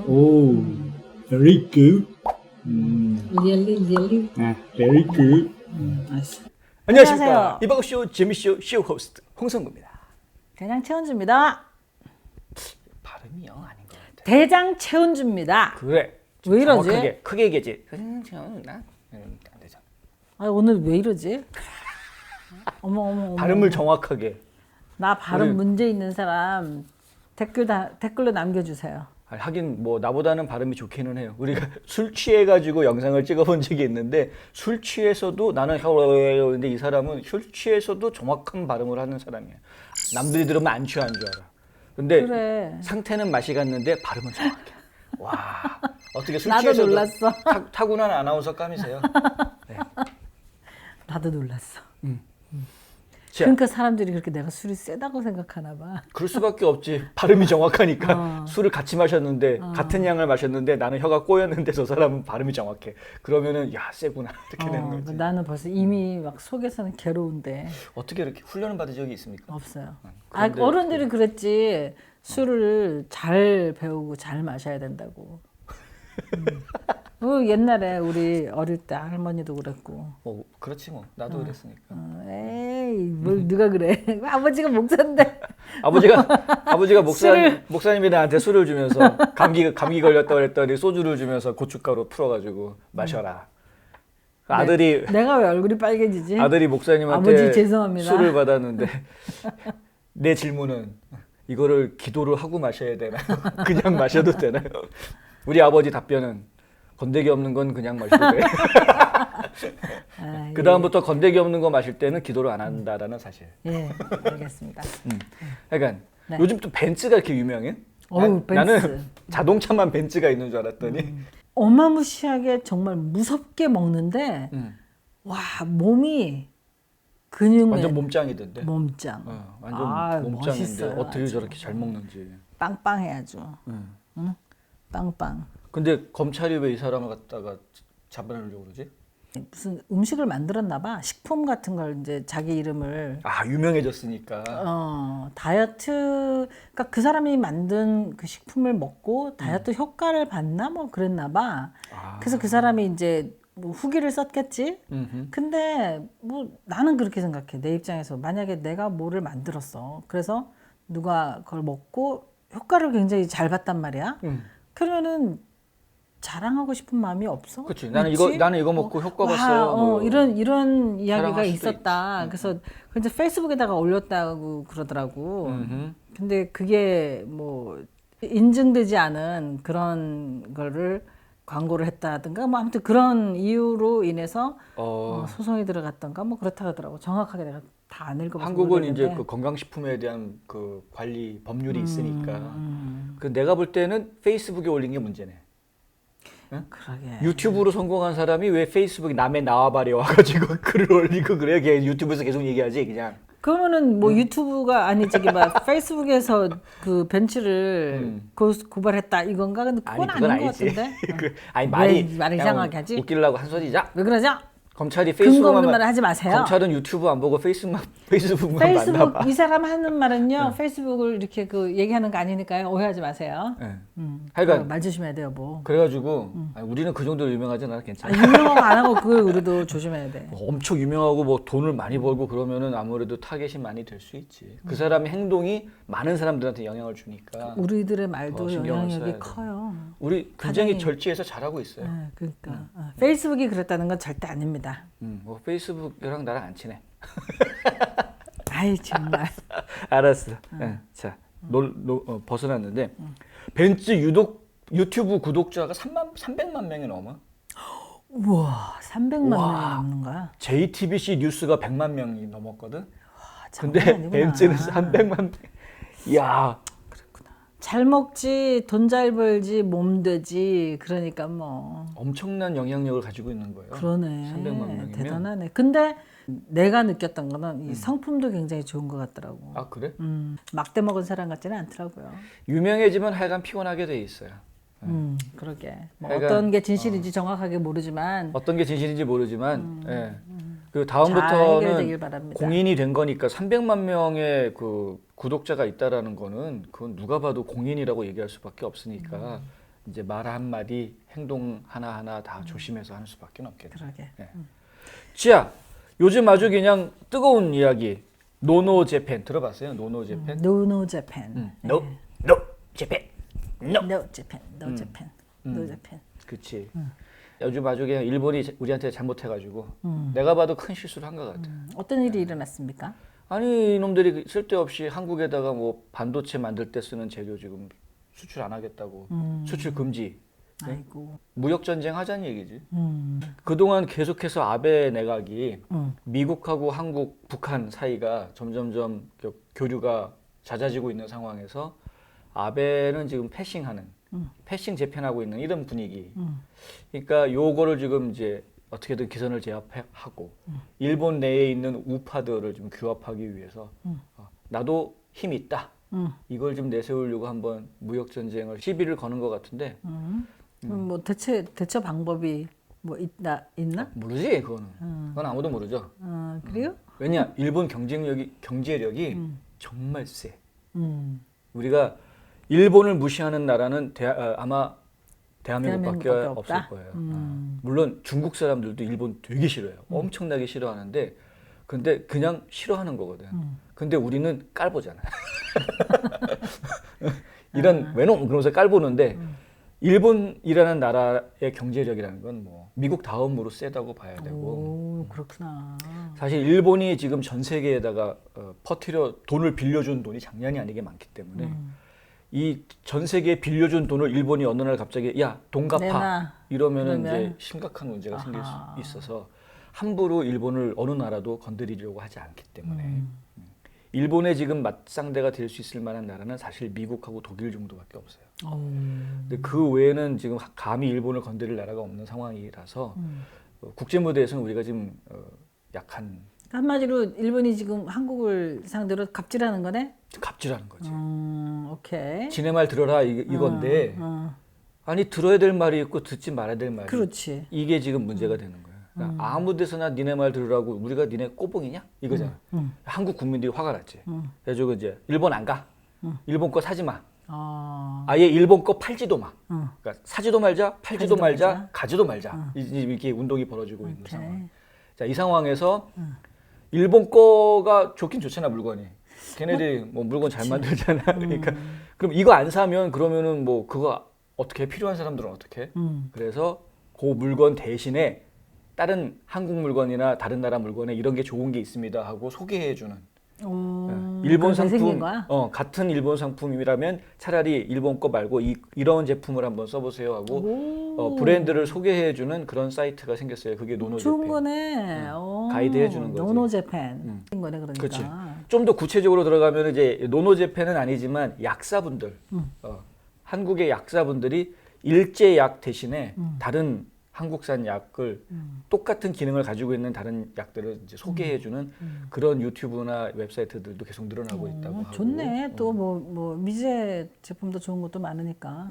Oh, very good. Really? Very good. 알았어. 안녕하십니까. 안녕하세요. 이박쇼 재미쇼 쇼 호스트 홍성구입니다. 대장 최은주입니다. 발음이 영 아닌 것 같아. 대장 최은주입니다. 그래. 왜 이러지? 정확하게 크게 얘기하지. 나 안 되잖아. 아, 오늘 왜 이러지? 어머. 발음을 정확하게. 나 발음 우리- 문제 있는 사람 댓글로 남겨주세요. 아니, 하긴 뭐 나보다는 발음이 좋기는 해요. 우리가 술 취해가지고 영상을 찍어본 적이 있는데 술 취해서도 나는 근데 이 사람은 술 취해서도 정확한 발음을 하는 사람이야. 남들이 들으면 안 취한 줄 알아. 근데 그래. 상태는 맛이 갔는데 발음은 정확해. 와 어떻게 술 나도 취해서도 놀랐어. 타고난 아나운서 감이세요? 나도 놀랐어. 자, 그러니까 사람들이 그렇게 내가 술이 세다고 생각하나 봐. 그럴 수밖에 없지. 발음이 정확하니까 술을 같이 마셨는데 같은 양을 마셨는데 나는 혀가 꼬였는데 저 사람은 발음이 정확해. 그러면은 야 세구나 이렇게 되는 거지. 나는 벌써 이미 막 속에서는 괴로운데 어떻게 이렇게 훈련을 받은 적이 있습니까? 없어요. 그런데 어른들이 그랬지. 술을 잘 배우고 잘 마셔야 된다고. 옛날에 우리 어릴 때 할머니도 그랬고. 그렇지 뭐 나도 그랬으니까. 에이, 뭘 누가 그래? 아버지가 목사인데. 아버지가 술을- 목사님이 나한테 술을 주면서 감기 걸렸다 그랬더니 소주를 주면서 고춧가루 풀어가지고 마셔라. 아들이 내가 왜 얼굴이 빨개지지? 아들이 목사님한테 아버지 죄송합니다. 술을 받았는데 내 질문은 이거를 기도를 하고 마셔야 되나요? 그냥 마셔도 되나요? 우리 아버지 답변은 건더기 없는 건 그냥 마셔도 돼. 그 다음부터 건더기 없는 거 마실 때는 기도를 안 한다라는 사실. 예, 알겠습니다. 그러니까 네. 요즘 또 벤츠가 이렇게 유명해? 어우, 벤츠. 나는 자동차만 벤츠가 있는 줄 알았더니 어마무시하게 정말 무섭게 먹는데 와 몸이 근육맨 완전 몸짱이던데. 몸짱. 완전 몸짱인데 멋있어요, 어떻게 아주. 저렇게 잘 먹는지. 빵빵해야죠. 응? 빵빵. 근데 검찰이 왜 이 사람을 갖다가 잡아내려고 그러지? 무슨 음식을 만들었나 봐. 식품 같은 걸 이제 자기 이름을 아 유명해졌으니까. 다이어트 그러니까 그 사람이 만든 그 식품을 먹고 다이어트 효과를 봤나 뭐 그랬나 봐. 그래서 그 사람이 이제 뭐 후기를 썼겠지. 근데 뭐 나는 그렇게 생각해. 내 입장에서 만약에 내가 뭐를 만들었어. 그래서 누가 그걸 먹고 효과를 굉장히 잘 봤단 말이야. 그러면은 자랑하고 싶은 마음이 없어? 그치. 나는 있지? 이거 먹고 효과 봤어요. 뭐. 이런 이야기가 자랑할 수도 있었다. 그래서 이제 페이스북에다가 올렸다고 그러더라고. 음흠. 근데 그게 뭐 인증되지 않은 그런 거를 광고를 했다든가 뭐 아무튼 그런 이유로 인해서 소송이 들어갔던가 뭐 그렇다 하더라고. 정확하게 내가 다 안 읽어봐서 한국은 이제 모르겠는데. 그 건강식품에 대한 그 관리 법률이 있으니까. 그 내가 볼 때는 페이스북에 올린 게 문제네. 그러게. 유튜브로 성공한 사람이 왜 페이스북에 남의 나와바리 와가지고 글을 올리고 그래? 걔 유튜브에서 계속 얘기하지 그냥. 그러면은 뭐 유튜브가 아니 저기 막 페이스북에서 그 벤츠를 고발했다 이건가? 근데 그건 그건 아닌 것 아니지. 같은데. 아니 왜 말이 말을 그냥 이상하게 하지? 웃기려고 한 소리죠. 왜 그러죠? 검찰이 근거 없는 페이스북만 말을 하지 마세요. 검찰은 유튜브 안 보고 페이스북만 페이스북 만나봐. 이 사람 하는 말은요. 페이스북을 이렇게 그 얘기하는 거 아니니까요. 오해하지 마세요. 네. 하여간 말 조심해야 돼요, 뭐. 그래가지고 아니, 우리는 그 정도로 유명하지 않아 괜찮아. 유명하고 안 하고 그걸 우리도 조심해야 돼. 엄청 유명하고 뭐 돈을 많이 벌고 그러면은 아무래도 타겟이 많이 될 수 있지. 그 사람의 행동이 많은 사람들한테 영향을 주니까. 우리들의 말도 신경을 써야 영향력이 돼. 커요. 우리 굉장히 가장이- 절제해서 잘하고 있어요. 네, 그러니까 페이스북이 그랬다는 건 절대 아닙니다. 뭐 페이스북이랑 나랑 안 친해. 아이 정말. 알았어. 자, 벗어났는데 벤츠 유튜브 구독자가 300만 명이 넘어. 우와 300만 와. 명이 넘는 거야. JTBC 뉴스가 100만 명이 넘었거든. 장난 근데 아니구나. 벤츠는 300만 명. 야, 잘 먹지 돈 잘 벌지 몸 되지 그러니까 뭐 엄청난 영향력을 가지고 있는 거예요. 그러네. 300만 명이면. 대단하네. 근데 내가 느꼈던 거는 이 성품도 굉장히 좋은 것 같더라고. 아 그래? 막대 먹은 사람 같지는 않더라고요. 유명해지면 하여간 피곤하게 돼 있어요. 그러게. 뭐 하여간, 어떤 게 진실인지 정확하게 모르지만 어떤 게 진실인지 모르지만 예. 그 잘 해결되길 다음부터는 바랍니다. 공인이 된 거니까 300만 명의 그 구독자가 있다라는 거는 그건 누가 봐도 공인이라고 얘기할 수밖에 없으니까 이제 말 한마디, 행동 하나하나 다 조심해서 하는 수밖에 없겠네. 그러게. 네. 자, 요즘 아주 그냥 뜨거운 이야기. 노노 재팬 들어봤어요? 노노 재팬? 노노 재팬. 노 재팬. 노. 노 재팬. 노 재팬. 노 재팬. 그치. 요즘 아주 그냥 일본이 우리한테 잘못해가지고 내가 봐도 큰 실수를 한 것 같아. 어떤 일이 일어났습니까? 아니 이놈들이 쓸데없이 한국에다가 뭐 반도체 만들 때 쓰는 재료 지금 수출 안 하겠다고 수출 금지. 네? 아이고. 무역 전쟁 하자는 얘기지. 그동안 계속해서 아베 내각이 미국하고 한국, 북한 사이가 점점점 교류가 잦아지고 있는 상황에서 아베는 지금 패싱 재편하고 있는 이런 분위기. 그러니까 요거를 지금 이제 어떻게든 기선을 제압하고 일본 내에 있는 우파들을 좀 규합하기 위해서 나도 힘이 있다. 이걸 좀 내세우려고 한번 무역 전쟁을 시비를 거는 것 같은데. 뭐 대처 방법이 뭐 있나? 모르지 그거는. 그건 아무도 모르죠. 그래요? 왜냐 일본 경제력이 정말 세. 우리가 일본을 무시하는 나라는 아마 대한민국밖에 대한민국밖에 없을 없다? 거예요. 물론 중국 사람들도 일본 되게 싫어해요. 엄청나게 싫어하는데 근데 그냥 싫어하는 거거든. 근데 우리는 깔보잖아. 이런 외놈 그러면서 깔보는데 일본이라는 나라의 경제력이라는 건 뭐 미국 다음으로 세다고 봐야 되고. 오, 그렇구나. 사실 일본이 지금 전 세계에다가 퍼뜨려 돈을 빌려준 돈이 장난이 아니게 많기 때문에 이 전 세계에 빌려준 돈을 일본이 어느 날 갑자기 야 돈 갚아 내놔. 이러면은 그러면? 이제 심각한 문제가 생길 수 아하. 있어서 함부로 일본을 어느 나라도 건드리려고 하지 않기 때문에 일본에 지금 맞상대가 될 수 있을 만한 나라는 사실 미국하고 독일 정도밖에 없어요. 근데 그 외에는 지금 감히 일본을 건드릴 나라가 없는 상황이라서 국제 무대에서는 우리가 지금 약한 한마디로 일본이 지금 한국을 상대로 갑질하는 거네? 갑질하는 거지. 오케이. 지네 말 들어라 이건데 아니 들어야 될 말이 있고 듣지 말아야 될 말이 그렇지. 이게 지금 문제가 되는 거야. 그러니까 아무 데서나 니네 말 들으라고 우리가 니네 꼬봉이냐 이거잖아. 한국 국민들이 화가 났지. 그래가지고 이제 일본 안 가. 일본 거 사지 마. 아예 일본 거 팔지도 마. 그러니까 사지도 말자, 팔지도 말자, 가지도 말자. 이렇게 운동이 벌어지고 있는 상황. 자, 이 상황에서 일본 거가 좋긴 좋잖아 물건이. 걔네들이 뭐 물건 잘 만들잖아. 그러니까 그럼 이거 안 사면 그러면은 뭐 그거 어떻게 필요한 사람들은 어떻게? 그래서 그 물건 대신에 다른 한국 물건이나 다른 나라 물건에 이런 게 좋은 게 있습니다 하고 소개해주는. 일본 상품, 같은 일본 상품이라면 차라리 일본 거 말고 이런 제품을 한번 써보세요 하고 브랜드를 소개해주는 그런 사이트가 생겼어요. 그게 노노재팬. 좋은 거네. 가이드해주는 거지. 노노재팬. 거네 그러니까. 그렇지. 좀 더 구체적으로 들어가면 이제 노노재팬은 아니지만 약사분들, 한국의 약사분들이 일제약 대신에 다른 한국산 약을 똑같은 기능을 가지고 있는 다른 약들을 이제 소개해주는 그런 유튜브나 웹사이트들도 계속 늘어나고 있다고 하고. 좋네. 또 뭐 미제 제품도 좋은 것도 많으니까.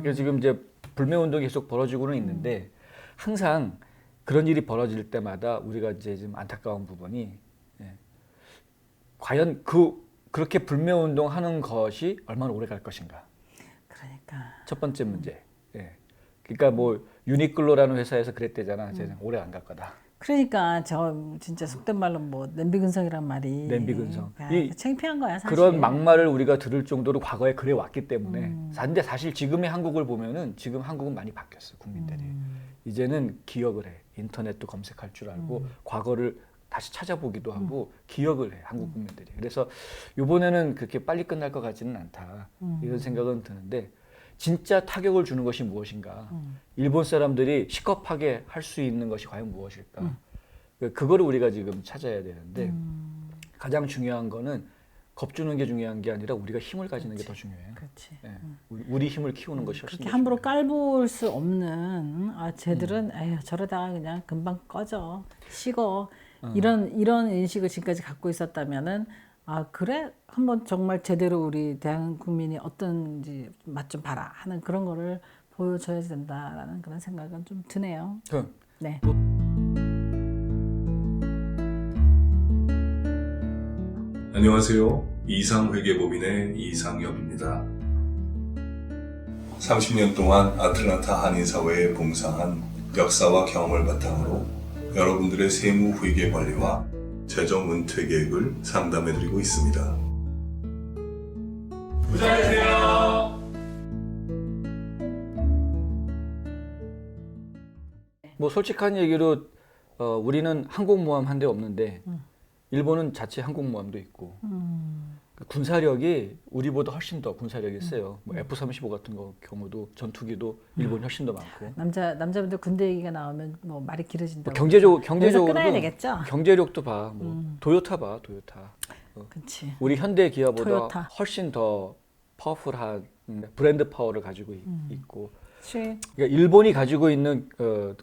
그래서 지금 이제 불매 운동이 계속 벌어지고는 있는데 항상 그런 일이 벌어질 때마다 우리가 이제 좀 안타까운 부분이 과연 그렇게 불매 운동하는 것이 얼마나 오래 갈 것인가. 그러니까. 첫 번째 문제. 그러니까 뭐 유니클로라는 회사에서 그랬대잖아. 쟤는 오래 안 갈 거다. 그러니까 저 진짜 속된 말로 뭐 냄비근성이란 말이. 냄비근성. 창피한 거야 사실. 그런 막말을 우리가 들을 정도로 과거에 그래 왔기 때문에. 근데 사실 지금의 한국을 보면은 지금 한국은 많이 바뀌었어 국민들이. 이제는 기억을 해. 인터넷도 검색할 줄 알고 과거를 다시 찾아보기도 하고 기억을 해 한국 국민들이. 그래서 이번에는 그렇게 빨리 끝날 것 같지는 않다. 이런 생각은 드는데. 진짜 타격을 주는 것이 무엇인가? 일본 사람들이 시겁하게 할 수 있는 것이 과연 무엇일까? 그거를 우리가 지금 찾아야 되는데 가장 중요한 거는 겁주는 게 중요한 게 아니라 우리가 힘을 가지는 게 더 중요해요. 그렇지. 우리 힘을 키우는 것이 훨씬 그렇게 더 함부로 중요해요. 깔볼 수 없는 쟤들은 에휴 저러다가 그냥 금방 꺼져 식어 이런 인식을 지금까지 갖고 있었다면은 그래 한번 정말 제대로 우리 대한 국민이 어떤지 맛 좀 봐라 하는 그런 거를 보여줘야 된다라는 그런 생각은 좀 드네요. 네. 안녕하세요. 이상회계법인의 이상엽입니다. 30년 동안 아틀란타 한인사회에 봉사한 역사와 경험을 바탕으로 여러분들의 세무회계 관리와 재정 은퇴 계획을 상담해드리고 있습니다. 뭐 솔직한 얘기로 우리는 항공모함 한 대 없는데 일본은 자체 항공모함도 있고 군사력이 우리보다 훨씬 더 군사력이 세요. 뭐 F-35 같은 경우도 전투기도 일본이 훨씬 더 많고. 남자분들 군대 얘기가 나오면 뭐 말이 길어진다고. 경제적으로도 끊어야 되겠죠. 경제력도 봐. 뭐 도요타 봐, 도요타. 그렇지. 우리 현대 기아보다 토요타. 훨씬 더 파워풀한 브랜드 파워를 가지고 있고. 그렇지. 그러니까 일본이 가지고 있는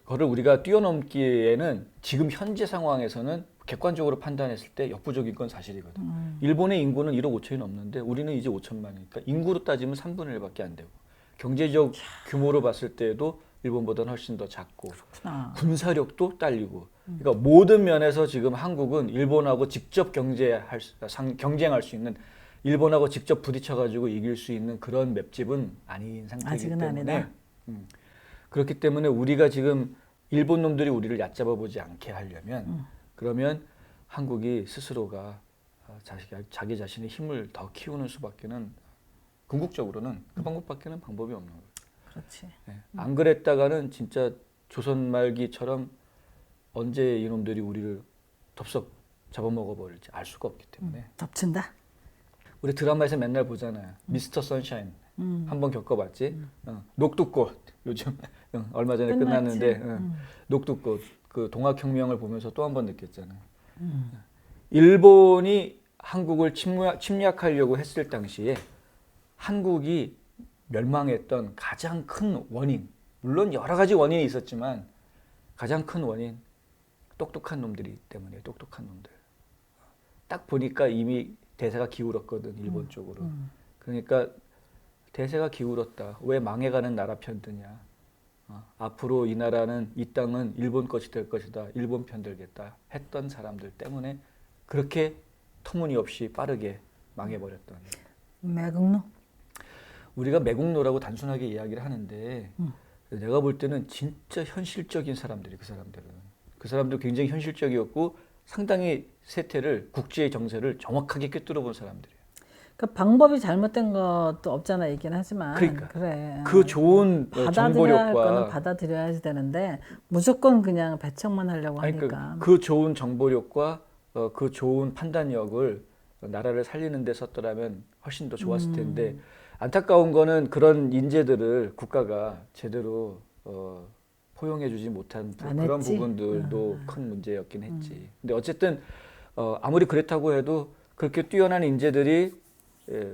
거를 우리가 뛰어넘기에는 지금 현재 상황에서는 객관적으로 판단했을 때 역부족인 건 사실이거든. 일본의 인구는 1억 5천이 넘는데 우리는 이제 5천만이니까 인구로 따지면 3분의 1밖에 안 되고 경제적 규모로 봤을 때도 일본보다는 훨씬 더 작고 그렇구나. 군사력도 딸리고 그러니까 모든 면에서 지금 한국은 일본하고 직접 경쟁할 수 있는 일본하고 직접 부딪혀가지고 이길 수 있는 그런 맵집은 아닌 상태이기 아직은 때문에 아니다. 그렇기 때문에 우리가 지금 일본 놈들이 우리를 얕잡아 보지 않게 하려면 그러면 한국이 스스로가 자기 자신의 힘을 더 키우는 수밖에는 궁극적으로는 그 방법밖에는 방법이 없는 거예요. 그렇지. 네. 안 그랬다가는 진짜 조선 말기처럼 언제 이놈들이 우리를 덥석 잡아먹어 버릴지 알 수가 없기 때문에 덮친다. 우리 드라마에서 맨날 보잖아요. 미스터 선샤인 한번 겪어봤지. 녹두꽃 요즘 얼마 전에 끝났지. 끝났는데 녹두꽃 그 동학혁명을 보면서 또 한 번 느꼈잖아요. 일본이 한국을 침략하려고 했을 당시에 한국이 멸망했던 가장 큰 원인, 물론 여러 가지 원인이 있었지만 가장 큰 원인 똑똑한 놈들이 때문에 똑똑한 놈들. 딱 보니까 이미 대세가 기울었거든 일본 쪽으로. 그러니까 대세가 기울었다. 왜 망해가는 나라 편 드냐. 앞으로 이 나라는 이 땅은 일본 것이 될 것이다. 일본 편 들겠다 했던 사람들 때문에 그렇게 터무니없이 빠르게 망해버렸던. 매국노. 우리가 매국노라고 단순하게 이야기를 하는데 내가 볼 때는 진짜 현실적인 사람들이 그 사람들 굉장히 현실적이었고 상당히 세태를 국제의 정세를 정확하게 꿰뚫어 본 사람들이에요. 그 방법이 잘못된 것도 없잖아 있긴 하지만 그러니까 그래. 그 좋은 받아들여야 할 거는 정보력과 받아들여야지 되는데 무조건 그냥 배척만 하려고 하니까. 그 좋은 정보력과 그 좋은 판단력을 나라를 살리는 데 썼더라면 훨씬 더 좋았을 텐데 안타까운 거는 그런 인재들을 국가가 제대로 포용해주지 못한 그런 했지? 부분들도 큰 문제였긴 했지. 근데 어쨌든 아무리 그렇다고 해도 그렇게 뛰어난 인재들이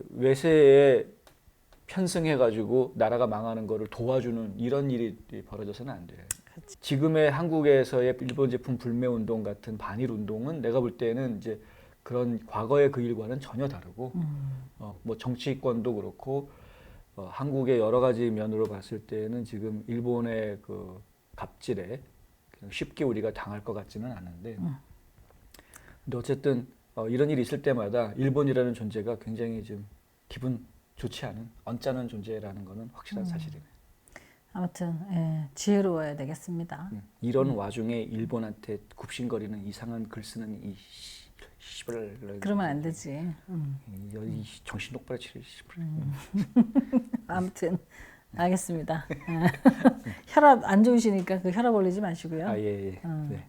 외세에 편승해가지고 나라가 망하는 거를 도와주는 이런 일이 벌어져서는 안 돼. 지금의 한국에서의 일본 제품 불매 운동 같은 반일 운동은 내가 볼 때는 이제 그런 과거의 그 일과는 전혀 다르고 뭐 정치권도 그렇고 한국의 여러 가지 면으로 봤을 때는 지금 일본의 그 갑질에 그냥 쉽게 우리가 당할 것 같지는 않은데 근데 어쨌든 이런 일이 있을 때마다 일본이라는 존재가 굉장히 좀 기분 좋지 않은 언짢은 존재라는 거는 확실한 사실이네. 아무튼 지혜로워야 되겠습니다. 이런 와중에 일본한테 굽신거리는 이상한 글 쓰는 이 씨발 그러면 안 되지. 이 정신 똑바로 차려. 아무튼 알겠습니다. 혈압 안 좋으시니까 그 혈압 올리지 마시고요. 예. 네.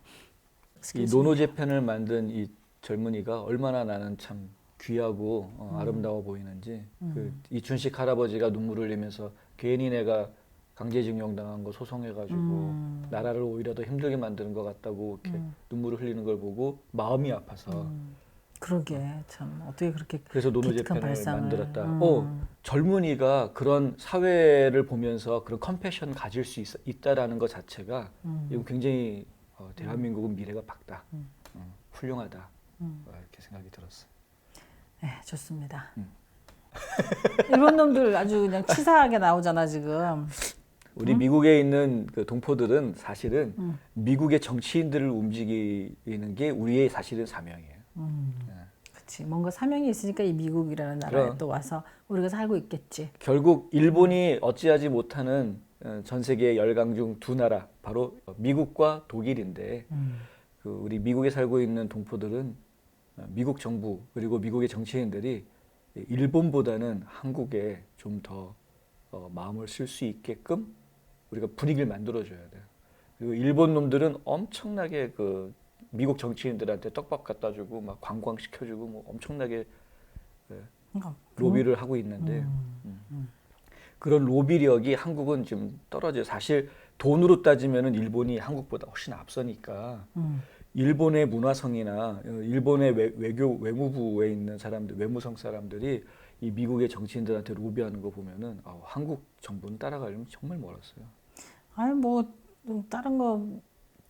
이 노노제편을 만든 이 젊은이가 얼마나 나는 참 귀하고 아름다워 보이는지 그 이춘식 할아버지가 눈물을 흘리면서 괜히 내가 강제징용 당한 거 소송해가지고 나라를 오히려 더 힘들게 만드는 것 같다고 이렇게 눈물을 흘리는 걸 보고 마음이 아파서 그러게 참 어떻게 그렇게 그래서 기특한 노노제편을 발상을. 만들었다. 젊은이가 그런 사회를 보면서 그런 컴패션 가질 수 있다라는 것 자체가 이거 굉장히 대한민국은 미래가 밝다, 훌륭하다 이렇게 생각이 들었어. 네, 좋습니다. 일본 놈들 아주 그냥 치사하게 나오잖아 지금. 우리 미국에 있는 그 동포들은 사실은 미국의 정치인들을 움직이는 게 우리의 사실은 사명이에요. 그렇지. 뭔가 사명이 있으니까 이 미국이라는 나라에 그럼. 또 와서 우리가 살고 있겠지. 결국 일본이 어찌하지 못하는 전 세계 열강 중 두 나라 바로 미국과 독일인데 그 우리 미국에 살고 있는 동포들은 미국 정부 그리고 미국의 정치인들이 일본보다는 한국에 좀 더 마음을 쓸 수 있게끔 우리가 분위기를 만들어줘야 돼요. 그리고 일본 놈들은 엄청나게 그 미국 정치인들한테 떡밥 갖다 주고 막 관광 시켜주고 뭐 엄청나게 그러니까 로비를 하고 있는데 그런 로비력이 한국은 지금 떨어져요. 사실 돈으로 따지면은 일본이 한국보다 훨씬 앞서니까 일본의 문화성이나 일본의 외무부에 있는 사람들, 외무성 사람들이 이 미국의 정치인들한테 로비하는 거 보면은 한국 정부는 따라가려면 정말 멀었어요. 아니 뭐 다른 거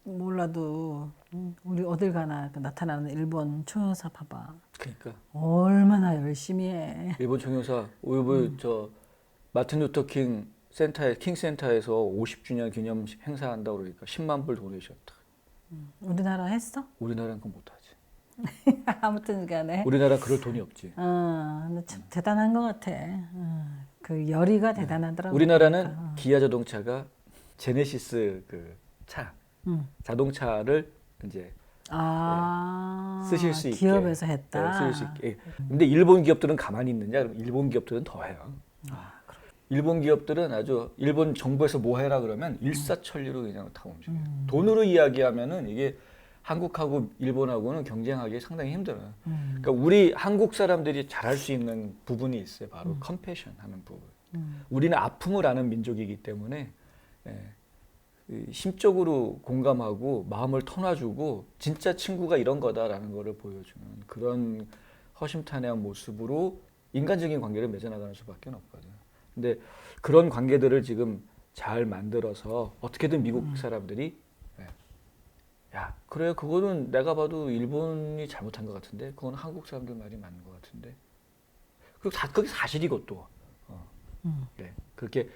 몰라도 우리 어딜 가나 그 나타나는 일본 총영사 봐봐. 그러니까 얼마나 열심히 해. 일본 총영사 오늘 저 마틴 루터 킹 센터에서 50주년 기념 행사한다고 그러니까 10만 불 도네이션다. 우리나라 했어? 우리나라는 그건 못하지. 아무튼 간에. 우리나라 그럴 돈이 없지. 근데 참 대단한 것 같아. 그 열의가 대단하더라고. 우리나라는 기아 자동차가 제네시스 그 차 자동차를 이제 쓰실 수 있게 기업에서 했다. 쓰실 수 있게. 근데 일본 기업들은 가만히 있느냐? 그럼 일본 기업들은 더 해요. 일본 기업들은 아주 일본 정부에서 뭐 해라 그러면 일사천리로 그냥 다 움직여요. 돈으로 이야기하면은 이게 한국하고 일본하고는 경쟁하기 상당히 힘들어요. 그러니까 우리 한국 사람들이 잘할 수 있는 부분이 있어요. 바로 컴패션 하는 부분. 우리는 아픔을 아는 민족이기 때문에 심적으로 공감하고 마음을 터놔주고 진짜 친구가 이런 거다라는 거를 보여주는 그런 허심탄회한 모습으로 인간적인 관계를 맺어나가는 수밖에 없거든요. 근데 그런 관계들을 지금 잘 만들어서 어떻게든 미국 사람들이 야 그래 그거는 내가 봐도 일본이 잘못한 것 같은데 그건 한국 사람들 말이 맞는 것 같은데 그리고 그게 사실이고 또 네, 그렇게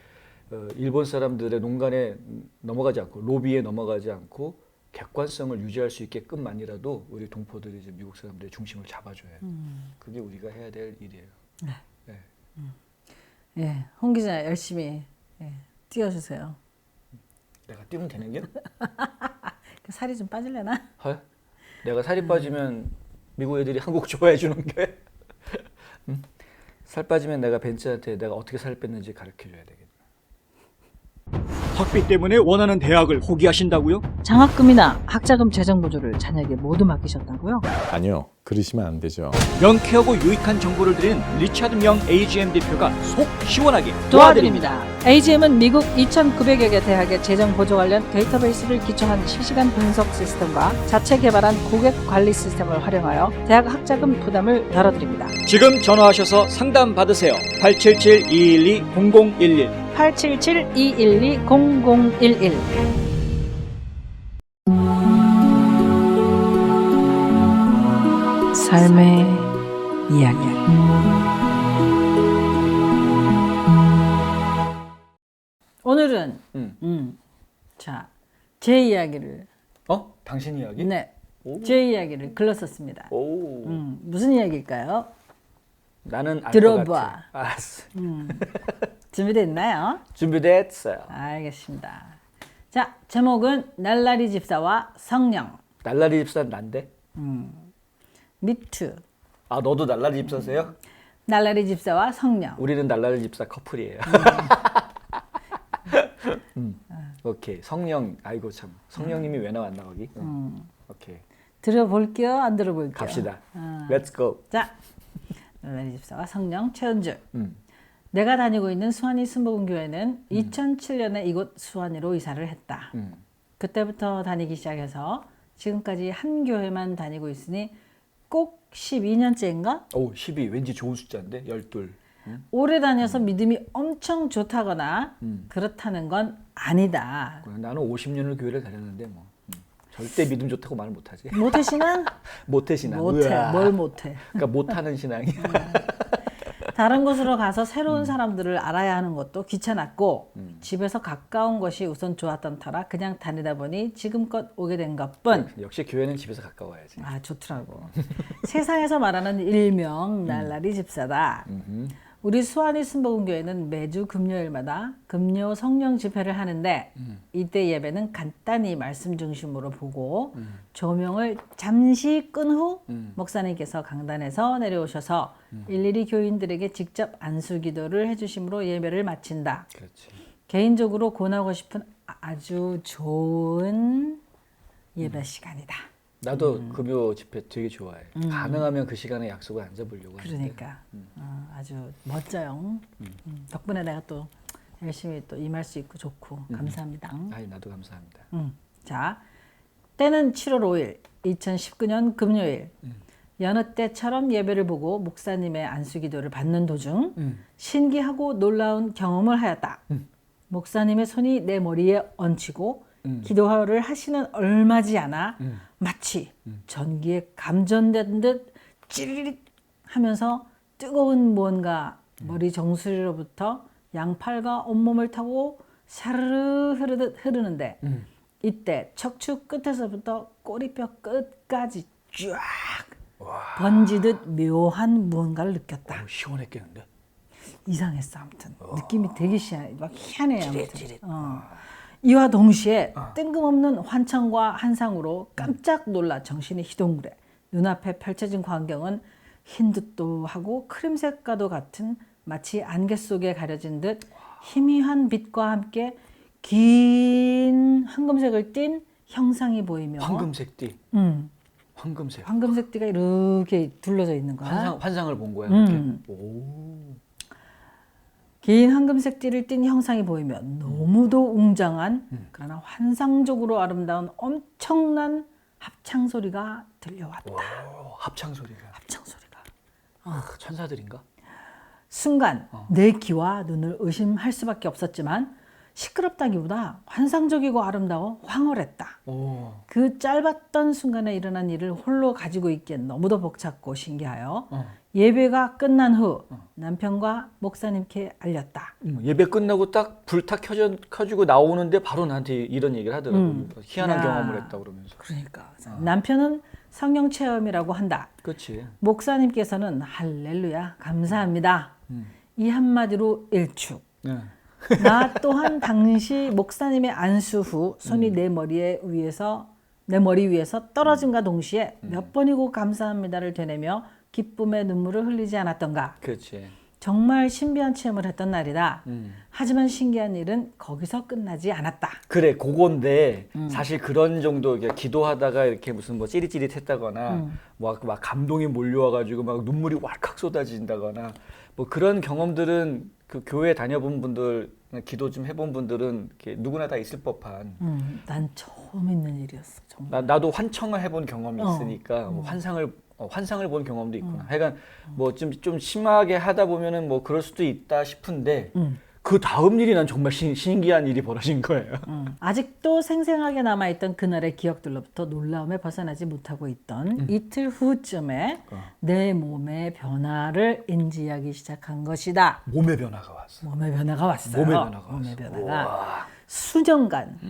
일본 사람들의 농간에 넘어가지 않고 로비에 넘어가지 않고 객관성을 유지할 수 있게끔만이라도 우리 동포들이 이제 미국 사람들의 중심을 잡아줘야 해요. 그게 우리가 해야 될 일이에요. 네. 예, 홍 기자 열심히 뛰어주세요. 내가 뛰면 되는 게? 살이 좀 빠질려나? 헐? 내가 살이 빠지면 미국 애들이 한국 좋아해 주는 게? 살 빠지면 내가 벤츠한테 내가 어떻게 살 뺐는지 가르쳐 줘야 되겠네. 학비 때문에 원하는 대학을 포기하신다고요? 장학금이나 학자금 재정 보조를 자녀에게 모두 맡기셨다고요? 아니요, 그러시면 안 되죠. 명쾌하고 유익한 정보를 드리는 리차드 명 AGM 대표가 속 시원하게 도와드립니다. AGM은 미국 2,900여 개 대학의 재정 보조 관련 데이터베이스를 기초한 실시간 분석 시스템과 자체 개발한 고객 관리 시스템을 활용하여 대학 학자금 부담을 덜어드립니다. 지금 전화하셔서 상담 받으세요. 877-212-0011 877-212-0011 삶의 이야기 오늘은 자, 제 이야기를 당신 이야기? 네, 제 이야기를 글렀었습니다. 오. 무슨 이야기일까요? 나는 알 것 들어봐. 같아. 알았어. 준비됐나요? 준비됐어요. 알겠습니다. 자, 제목은 날라리 집사와 성령. 날라리 집사 난데? 미투. 아 너도 날라리 집사세요? 날라리 집사와 성령. 우리는 날라리 집사 커플이에요. 오케이 성령 아이고 참 성령님이 왜 나왔나 거기? 오케이 들어볼게요? 안 들어볼게요? 갑시다. Let's go. 자, 날라리 집사와 성령 최은주. 내가 다니고 있는 수완이 순복음교회는 2007년에 이곳 수완이로 이사를 했다. 그때부터 다니기 시작해서 지금까지 한 교회만 다니고 있으니 꼭 12년째인가? 오 12 왠지 좋은 숫자인데 12. 오래 다녀서 믿음이 엄청 좋다거나 그렇다는 건 아니다. 나는 50년을 교회를 다녔는데 뭐 절대 믿음 좋다고 말을 못하지. 모태 신앙? 모태 신앙. 못해. 으아. 뭘 못해? 그러니까 못하는 신앙이. 다른 곳으로 가서 새로운 사람들을 알아야 하는 것도 귀찮았고 집에서 가까운 것이 우선 좋았던 터라 그냥 다니다 보니 지금껏 오게 된 것뿐. 역시 교회는 집에서 가까워야지. 아 좋더라고. 세상에서 말하는 일명 날라리 집사다. 우리 수완이 순복음교회는 매주 금요일마다 금요 성령 집회를 하는데 이때 예배는 간단히 말씀 중심으로 보고 조명을 잠시 끈 후 목사님께서 강단에서 내려오셔서 일일이 교인들에게 직접 안수 기도를 해주심으로 예배를 마친다. 그렇지. 개인적으로 권하고 싶은 아주 좋은 예배 시간이다. 나도 금요 집회 되게 좋아해. 가능하면 그 시간에 약속을 안 잡으려고 하는데. 그러니까 아주 멋져요. 덕분에 내가 또 열심히 또 임할 수 있고 좋고 감사합니다. 아이, 나도 감사합니다. 자, 때는 7월 5일 2019년 금요일 여느 때처럼 예배를 보고 목사님의 안수기도를 받는 도중 신기하고 놀라운 경험을 하였다. 목사님의 손이 내 머리에 얹히고 기도를 하시는 얼마지 않아 마치 전기에 감전된 듯 찌릿 하면서 뜨거운 무언가 머리 정수리로부터 양팔과 온몸을 타고 샤르르 흐르듯 흐르는데 이때 척추 끝에서부터 꼬리뼈 끝까지 쫙 번지듯 묘한 무언가를 느꼈다. 시원했겠는데? 이상했어 아무튼 느낌이 되게 막 희한해요. 아무튼. 이와 동시에 뜬금없는 환청과 한상으로 깜짝 놀라 정신이 희동그래 눈앞에 펼쳐진 광경은 흰 듯도 하고 크림색과도 같은 마치 안개 속에 가려진 듯 희미한 빛과 함께 긴 황금색을 띤 형상이 보이며 황금색 띠. 황금색. 황금색 띠가 이렇게 둘러져 있는 거야. 환상을 본 거야. 이렇게. 오. 긴 황금색 띠를 띤 형상이 보이며 너무도 웅장한 그러나 환상적으로 아름다운 엄청난 합창 소리가 들려왔다. 와, 합창 소리가. 합창 소리가. 천사들인가? 순간 내 귀와 눈을 의심할 수밖에 없었지만 시끄럽다기보다 환상적이고 아름다워 황홀했다. 오. 그 짧았던 순간에 일어난 일을 홀로 가지고 있기엔 너무도 벅찼고 신기하여 예배가 끝난 후 남편과 목사님께 알렸다. 예배 끝나고 딱 불 탁 켜지고 나오는데 바로 나한테 이런 얘기를 하더라고요. 희한한 야. 경험을 했다 그러면서. 그러니까 남편은 성령 체험이라고 한다. 그렇지. 목사님께서는 할렐루야 감사합니다. 이 한마디로 일축. 네. 나 또한 당시 목사님의 안수 후 손이 내 머리 위에서 떨어짐과 동시에 몇 번이고 감사합니다를 되뇌며 기쁨의 눈물을 흘리지 않았던가. 그렇지. 정말 신비한 체험을 했던 날이다. 하지만 신기한 일은 거기서 끝나지 않았다. 그래, 그건데 사실 그런 정도 기도하다가 이렇게 무슨 뭐 찌릿찌릿했다거나 막 감동이 몰려와가지고 막 눈물이 왈칵 쏟아진다거나 뭐 그런 경험들은 그 교회 다녀본 분들, 기도 좀 해본 분들은 이렇게 누구나 다 있을 법한. 난 처음 있는 일이었어. 정말. 나도 환청을 해본 경험이 있으니까 뭐 환상을 본 경험도 있구나. 하여간 뭐 좀 심하게 하다 보면은 뭐 그럴 수도 있다 싶은데 그 다음 일이 난 정말 신기한 일이 벌어진 거예요. 아직도 생생하게 남아있던 그날의 기억들로부터 놀라움에 벗어나지 못하고 있던 이틀 후쯤에 내 몸의 변화를 인지하기 시작한 것이다. 몸의 변화가 왔어. 몸의 변화가 왔어요. 몸의 변화가 몸의 왔어. 변화가 우와. 수년간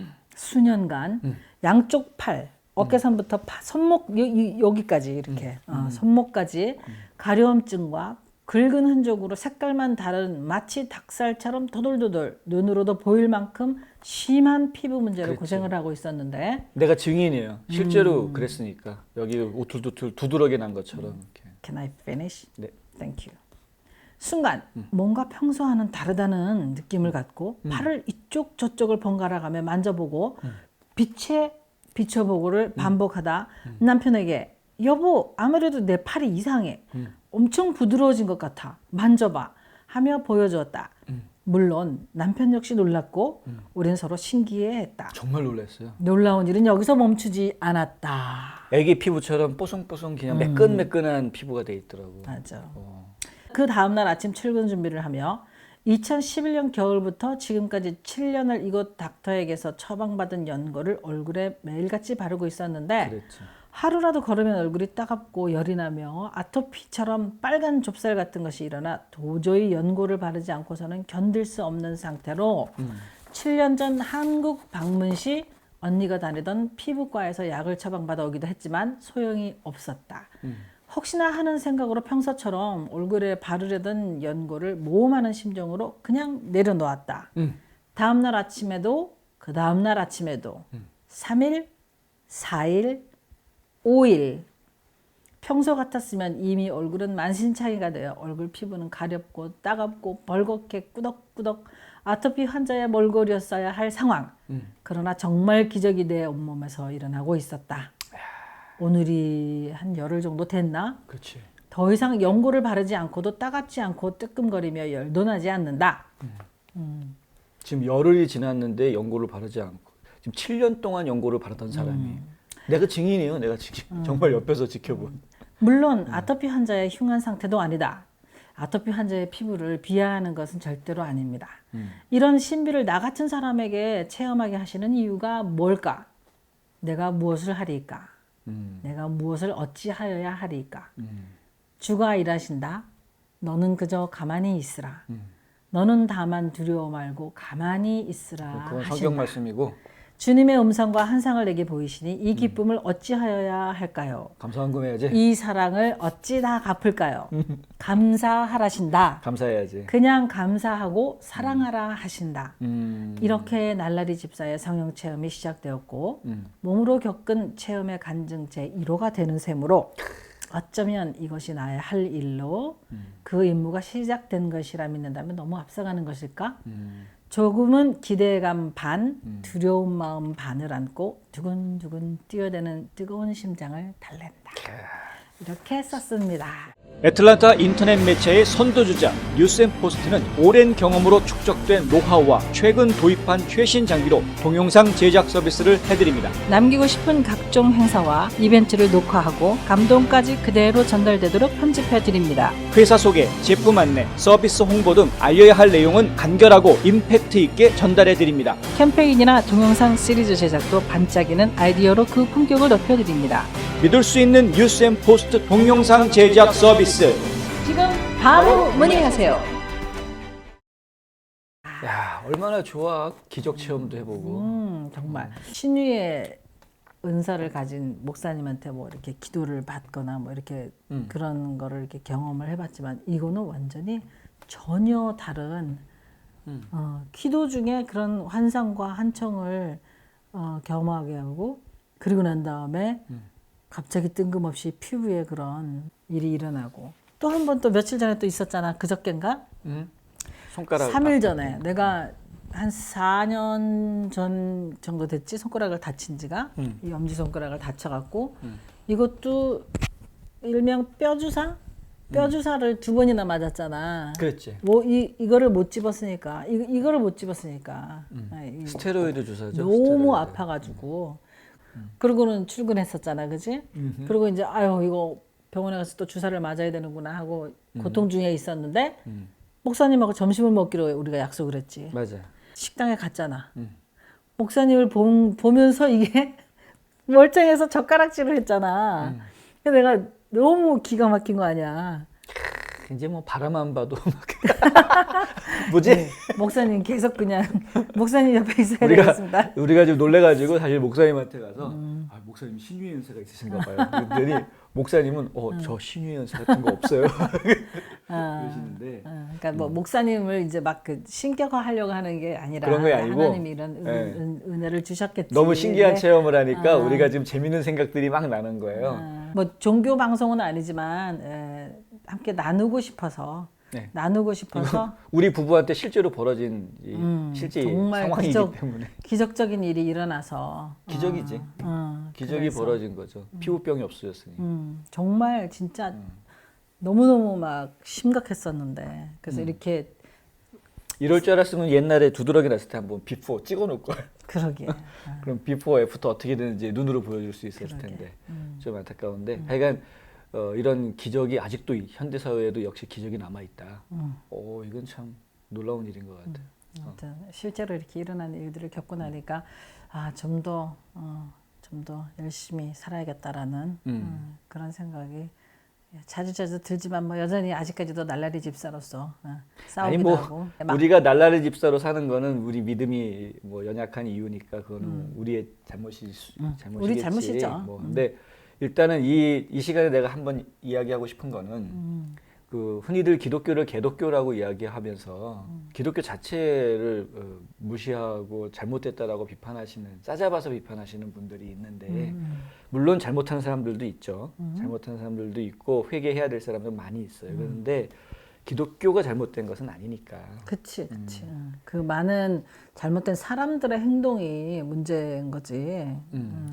양쪽 팔 어깨선부터 손목 여기까지 이렇게 손목까지 가려움증과 긁은 흔적으로 색깔만 다른 마치 닭살처럼 도돌도돌 눈으로도 보일 만큼 심한 피부 문제로 그랬지. 고생을 하고 있었는데 내가 증인이에요. 실제로 그랬으니까 여기 오툴도툴 두드러기 난 것처럼. 이렇게. Can I finish? 네. Thank you. 순간 뭔가 평소와는 다르다는 느낌을 갖고 팔을 이쪽 저쪽을 번갈아가며 만져보고 빛에 비춰보고를 반복하다 남편에게 여보 아무래도 내 팔이 이상해. 엄청 부드러워진 것 같아. 만져봐 하며 보여주었다. 물론 남편 역시 놀랐고 우린 서로 신기해했다. 정말 놀랐어요. 놀라운 일은 여기서 멈추지 않았다. 애기 피부처럼 뽀송뽀송 그냥 매끈매끈한 피부가 돼 있더라고. 맞아. 어. 그 다음날 아침 출근 준비를 하며 2011년 겨울부터 지금까지 7년을 이곳 닥터에게서 처방받은 연고를 얼굴에 매일같이 바르고 있었는데 그랬지. 하루라도 걸으면 얼굴이 따갑고 열이 나며 아토피처럼 빨간 좁쌀 같은 것이 일어나 도저히 연고를 바르지 않고서는 견딜 수 없는 상태로 7년 전 한국 방문 시 언니가 다니던 피부과에서 약을 처방받아 오기도 했지만 소용이 없었다. 혹시나 하는 생각으로 평소처럼 얼굴에 바르려던 연고를 모험하는 심정으로 그냥 내려놓았다. 다음날 아침에도 그 다음날 아침에도 3일, 4일, 5일 평소 같았으면 이미 얼굴은 만신창이가 되어 얼굴 피부는 가렵고 따갑고 벌겋게 꾸덕꾸덕 아토피 환자의 몰골이었어야 할 상황. 그러나 정말 기적이 내 온몸에서 일어나고 있었다. 오늘이 한 열흘 정도 됐나? 그렇지. 더 이상 연고를 바르지 않고도 따갑지 않고 뜨끔거리며 열도 나지 않는다. 지금 열흘이 지났는데 연고를 바르지 않고 지금 7년 동안 연고를 바르던 사람이 내가 증인이에요. 내가 정말 옆에서 지켜본. 물론 아토피 환자의 흉한 상태도 아니다. 아토피 환자의 피부를 비하하는 것은 절대로 아닙니다. 이런 신비를 나 같은 사람에게 체험하게 하시는 이유가 뭘까? 내가 무엇을 하리까? 내가 무엇을 어찌하여야 하리까? 주가 일하신다. 너는 그저 가만히 있으라. 너는 다만 두려워 말고 가만히 있으라 그건 성경 하신다. 말씀이고 주님의 음성과 한상을 내게 보이시니 이 기쁨을 어찌하여야 할까요? 감사한금해야지. 이 사랑을 어찌 다 갚을까요? 감사하라신다. 감사해야지. 그냥 감사하고 사랑하라 하신다. 음. 이렇게 날라리 집사의 성령 체험이 시작되었고 몸으로 겪은 체험의 간증 제1호가 되는 셈으로 어쩌면 이것이 나의 할 일로 그 임무가 시작된 것이라 믿는다면 너무 앞서가는 것일까? 조금은 기대감 반, 두려운 마음 반을 안고 두근두근 뛰어대는 뜨거운 심장을 달랜다. 이렇게 썼습니다. 애틀란타 인터넷 매체의 선도주자 뉴스앤포스트는 오랜 경험으로 축적된 노하우와 최근 도입한 최신 장비로 동영상 제작 서비스를 해드립니다. 남기고 싶은 각종 행사와 이벤트를 녹화하고 감동까지 그대로 전달되도록 편집해 드립니다. 회사 소개, 제품 안내, 서비스 홍보 등 알려야 할 내용은 간결하고 임팩트 있게 전달해 드립니다. 캠페인이나 동영상 시리즈 제작도 반짝이는 아이디어로 그 품격을 높여드립니다. 믿을 수 있는 뉴스앤포스트 동영상 제작 서비스. 지금 바로 문의하세요. 야, 얼마나 좋아. 기적 체험도 해보고. 정말 신유의 은사를 가진 목사님한테 뭐 이렇게 기도를 받거나 뭐 이렇게 그런 거를 이렇게 경험을 해봤지만 이거는 완전히 전혀 다른 기도 중에 그런 환상과 한청을 경험하게 하고 그리고 난 다음에 갑자기 뜬금없이 피부에 그런 일이 일어나고 또 한 번 또 며칠 전에 또 있었잖아. 그저껜가? 손가락. 3일 전에 내가 한 4년 전 정도 됐지 손가락을 다친 지가 이 엄지손가락을 다쳐갖고 이것도 일명 뼈주사? 뼈주사를 2번이나 맞았잖아. 그랬지. 뭐 이거를 못 집었으니까 이거를 못 집었으니까 스테로이드 주사죠. 너무 스테로이드. 아파가지고 그러고는 출근했었잖아, 그지? 그리고 이제 아유 이거 병원에 가서 또 주사를 맞아야 되는구나 하고 고통 중에 있었는데 목사님하고 점심을 먹기로 우리가 약속을 했지. 맞아. 식당에 갔잖아. 목사님을 보면서 이게 멀쩡해서 젓가락질을 했잖아. 근데 내가 너무 기가 막힌 거 아니야. 이제 뭐 바라만 봐도 막 뭐지? 네, 목사님 계속 그냥 목사님 옆에 있어야 되겠습니다. 우리가 지금 놀래가지고 사실 목사님한테 가서 아, 목사님 신유의 연세가 있으신가 봐요. 그랬더니 목사님은 저 신유의 연세 같은 거 없어요. 그러시는데 그러니까 뭐 목사님을 이제 막 그 신격화하려고 하는 게 아니라 그런 게 아니고 하나님이 이런 네. 은혜를 주셨겠지. 너무 신기한 네. 체험을 하니까 우리가 지금 재밌는 생각들이 막 나는 거예요. 뭐 종교 방송은 아니지만 함께 나누고 싶어서 네. 나누고 싶어서 우리 부부한테 실제로 벌어진 실제 정말 상황이기 때문에 기적적인 일이 일어나서 기적이지. 기적이 그래서, 벌어진 거죠. 피부병이 없어졌으니. 정말 진짜 너무너무 막 심각했었는데 그래서 이렇게 이럴 줄 알았으면 옛날에 두드러기 났을 때 한번 비포 찍어놓을 걸. 그러게 그럼 비포 애프터 어떻게 되는지 눈으로 보여줄 수 있었을 그러게. 텐데 좀 안타까운데 하여간 이런 기적이 아직도 현대 사회에도 역시 기적이 남아 있다. 이건 참 놀라운 일인 것 같아요. 아무튼 실제로 이렇게 일어나는 일들을 겪고 나니까 좀 더 좀 더 열심히 살아야겠다라는 그런 생각이 자주자주 들지만 뭐 여전히 아직까지도 날라리 집사로서 아니 싸우기도 뭐 하고 막 우리가 날라리 집사로 사는 거는 우리 믿음이 뭐 연약한 이유니까 그거는 우리의 잘못이겠지. 우리 잘못이죠. 뭐 근데 일단은 이 시간에 내가 한번 이야기하고 싶은 거는 그 흔히들 기독교를 개독교라고 이야기하면서 기독교 자체를 무시하고 잘못됐다라고 비판하시는 짜잡아서 비판하시는 분들이 있는데 물론 잘못한 사람들도 있죠. 잘못한 사람들도 있고 회개해야 될 사람도 많이 있어요. 그런데 기독교가 잘못된 것은 아니니까. 그치. 그 많은 잘못된 사람들의 행동이 문제인 거지.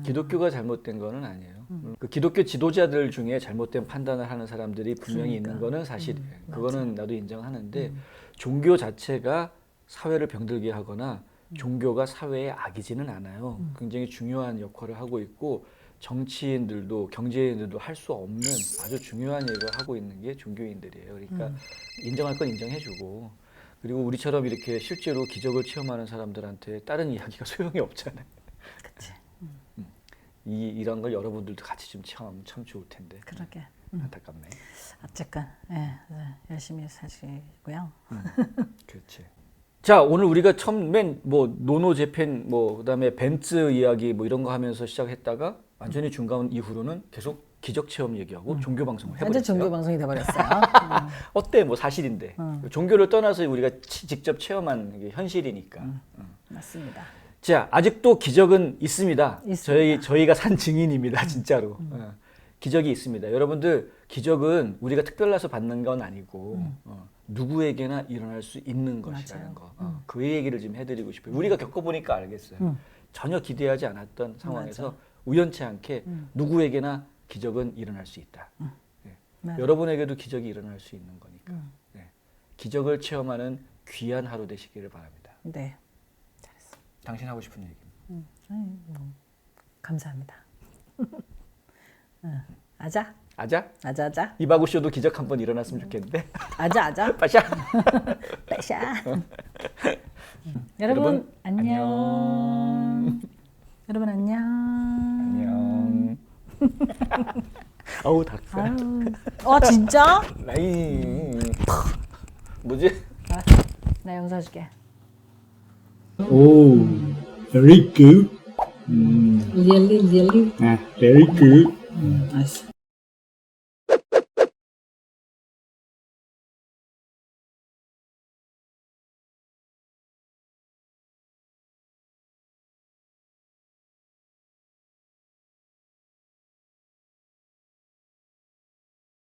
기독교가 잘못된 거는 아니에요. 그 기독교 지도자들 중에 잘못된 판단을 하는 사람들이 분명히 있는 거는 사실이에요. 그거는 나도 인정하는데 종교 자체가 사회를 병들게 하거나 종교가 사회의 악이지는 않아요. 굉장히 중요한 역할을 하고 있고 정치인들도 경제인들도 할 수 없는 아주 중요한 일을 하고 있는 게 종교인들이에요. 그러니까 인정할 건 인정해주고 그리고 우리처럼 이렇게 실제로 기적을 체험하는 사람들한테 다른 이야기가 소용이 없잖아요. 그치. 이런 걸 여러분들도 같이 좀 체험하면 참 좋을 텐데. 그러게. 안타깝네. 어쨌건 열심히 사시고요. 그렇지. 자, 오늘 우리가 처음엔 뭐 노노 재팬 뭐 그다음에 벤츠 이야기 뭐 이런 거 하면서 시작했다가 완전히 중간 이후로는 계속 기적 체험 얘기하고 종교 방송을 해버렸어요. 완전 종교 방송이 돼버렸어요. 어때? 뭐 사실인데. 종교를 떠나서 우리가 직접 체험한 게 현실이니까. 맞습니다. 자, 아직도 기적은 있습니다. 있습니다. 저희가 산 증인입니다, 진짜로. 기적이 있습니다. 여러분들, 기적은 우리가 특별나서 받는 건 아니고 누구에게나 일어날 수 있는 것이라는 거. 그 얘기를 좀 해드리고 싶어요. 우리가 겪어보니까 알겠어요. 전혀 기대하지 않았던 상황에서 우연치 않게 누구에게나 기적은 일어날 수 있다. 네. 여러분에게도 기적이 일어날 수 있는 거니까. 네. 기적을 체험하는 귀한 하루 되시기를 바랍니다. 네. 당신 하고 싶은 얘기. 감사합니다. 아자. 아자? 이바구 쇼도 기적 한번 일어났으면 좋겠는데. 아자. 빠샤. 빠샤. 여러분 안녕. 여러분 안녕. 어우 닭살. 진짜? 나이. 뭐지? 나 영상 줄게. Oh, very good. Really. Very good. 알았어.